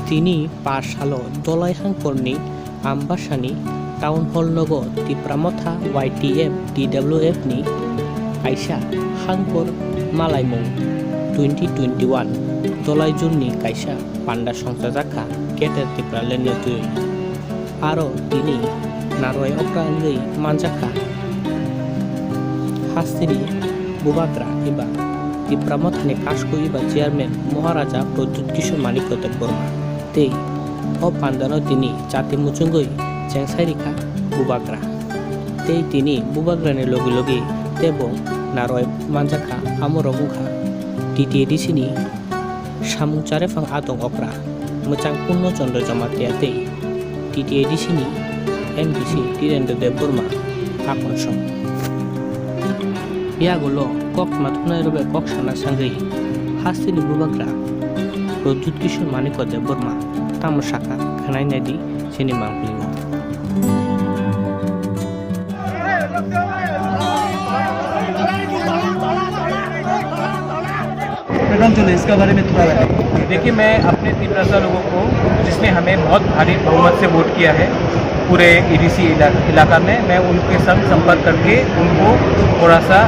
Tini Parsalo Dolai Hangkorni Ambasani Town Hall Nogo Tipramotha YTF TWF ni Kaisa Hangkor Malaimung 2021 Dolai Junni Kaisa Panda Songsajaka Keter Tipralen Netui Aro Tini Naroi Okrangi Manjaka Hastini Bubakra Iba Tipramothani Kasko Iba Chairman Maharaja Projut Kishore Manikote Burma Tei O Pandano Tini Chati Muchungoi Chengsairika Bubakra Tei Tini Bubakra ni Logi Logi Tebong Naroi Manjaka Amorogukha TTD sini Samung Charefang Atong Okra Muchang Puno Chondro Jamatia Tei TTD sini MDC Tirendo de Burma Akonsong Biagulo Kok Matuna Robe Kok Sana Sangai Hastini Bubakra Projut Kishore Manikote Burma Tamosaka Khanai Nadi Sini Mangpiligo इसका बारे में थोड़ा बताइए। देखिए, मैं अपने 3 लोगों को जिसने हमें बहुत भारी बहुमत से वोट किया है पूरे ईडीसी इलाका में, मैं उनके संग संपर्क करके उनको थोड़ा सा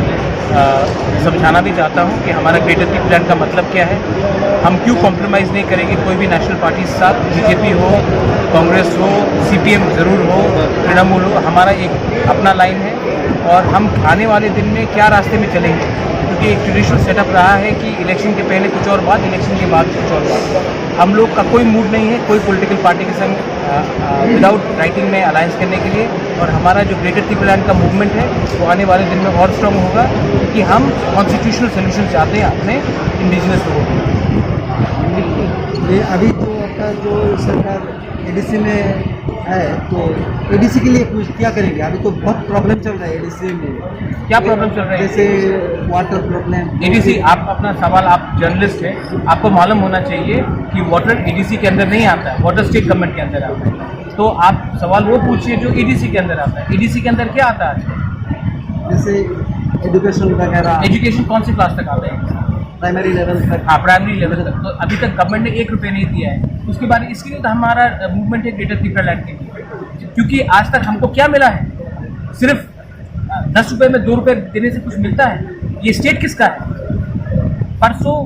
समझाना भी चाहता हूं कि हमारा ग्रेटर टी प्लान का मतलब क्या है, हम क्यों कॉम्प्रोमाइज़ नहीं करेंगे कोई भी नेशनल पार्टी के साथ, बीजेपी हो, कांग्रेस हो, सीपीएम ज़रूर हो, तृणमूल हो, हमारा एक अपना लाइन है और हम आने वाले दिन में क्या रास्ते में चलेंगे, क्योंकि एक ट्रेडिशनल सेटअप रहा है कि इलेक्शन के पहले कुछ और बात, इलेक्शन के बाद कुछ और बात। हम लोग का कोई मूड नहीं है कोई पॉलिटिकल पार्टी के संग विदाउट राइटिंग में अलायंस करने के लिए, और हमारा जो ग्रेटर टी प्लान का मूवमेंट है वो आने वाले दिन में और स्ट्रॉन्ग होगा, क्योंकि हम कॉन्स्टिट्यूशनल सोल्यूशन चाहते हैं अपने इंडिजिनस लोगों को। अभी तो आपका जो सरकार एडीसी में है, तो एडीसी के लिए कुछ क्या करेंगे? अभी तो बहुत प्रॉब्लम चल रहा है एडीसी में। क्या प्रॉब्लम चल रहा है? जैसे वाटर प्रॉब्लम। एडीसी, आप अपना सवाल, आप जर्नलिस्ट हैं, आपको मालूम होना चाहिए कि वाटर एडीसी के अंदर नहीं आता है, वाटर स्टेट गवर्नमेंट के अंदर आता है। तो आप सवाल वो पूछिए जो एडीसी के अंदर आता है। एडीसी के अंदर क्या आता है? जैसे एजुकेशन वगैरह। एजुकेशन कौन सी क्लास तक आता है? प्राइमरी लेवल तक। हाँ, प्राइमरी लेवल तक। तो अभी तक गवर्नमेंट ने 1 रुपये नहीं दिया है। उसके बाद इसके लिए तो हमारा मूवमेंट है ग्रेटर टी प्लान के लिए, क्योंकि आज तक हमको क्या मिला है? सिर्फ 10 रुपये में 2 रुपये देने से कुछ मिलता है? ये स्टेट किसका है? परसों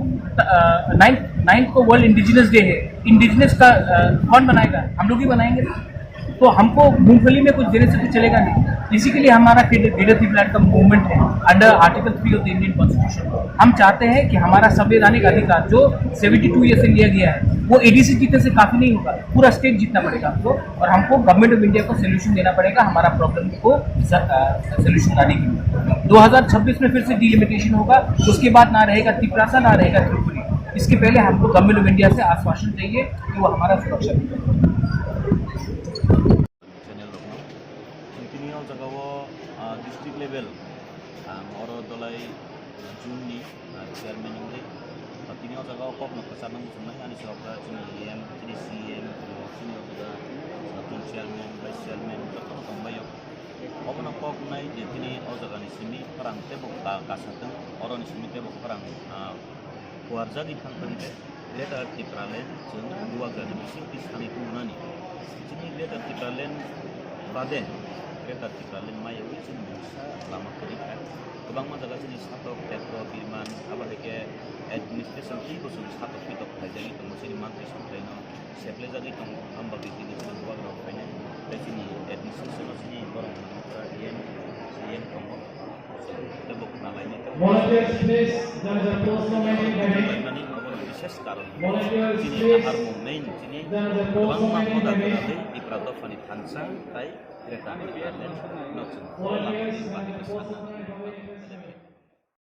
9 को वर्ल्ड इंडिजिनस डे है। इंडिजिनस का कौन बनाएगा? हम लोग ही बनाएंगे। तो हमको मूंगफली में कुछ देने से कुछ चलेगा नहीं। इसी के लिए हमारा ग्रेटर टी प्लान का मूवमेंट है under article 3 of the Indian constitution. हम चाहते हैं कि हमारा संवैधानिक अधिकार जो 72 ईयर से लिया गया है वो एडीसी जीतने से काफ़ी नहीं होगा, पूरा स्टेट जीतना पड़ेगा हमको, और हमको गवर्नमेंट ऑफ इंडिया को सोल्यूशन देना पड़ेगा हमारा प्रॉब्लम को सोल्यूशन लाने के लिए। 2026 में फिर से डिलिमिटेशन होगा, उसके बाद ना रहेगा तिपरासा, ना रहेगा त्रिपुरी। इसके पहले हमको गवर्नमेंट ऑफ इंडिया से आश्वासन चाहिए कि वो हमारा सुरक्षा देगा। डिस्ट्रिक्ट लेवल और दलाई जूननि चेयरमैन इंगे तीनियाव जगह कक नखसार नांगौ संनाय आनि सावफ्रा जोंनि एम सीएम सिनियर बजा चेयरमैन वाइस चेयरमैन जखन थांबायो अबनो कक नाय जे तिनि अ जगानि सिमि फोरां तेबक गासाथों अरनि सिमि तेबक फोरां वारजानि थांफोरनिफ्राय लेटार टी प्लान जों गुवाहाटी बिसिंति सानैखौ नुनानै जोंनि लेटार टी प्लान बादे ग्रेटर टी प्लान मायाव जों मोनसा लामा करिखा गोबां जायगा जोंनि सातक टेक्टर बिमान आबादके एडमिनिस्ट्रेशन की गुसुं सातक पिटक थाइजानि दङ जोंनि मान्थलि सामफ्रायनो सेफ्लेजानि दङ आम्बा बिदिनि जों गोबां फैनाय जोंनि एडमिनिस्ट्रेशनाव जोंनि बर' मानसिफ्रा एम दङ डेभलप नालायनो विशेष कारण दिनै आहार मेन दिनै गोबां माखदा गोनाङै इफ्रादफानि थानसा थाय ग्रेटर टी प्लान नों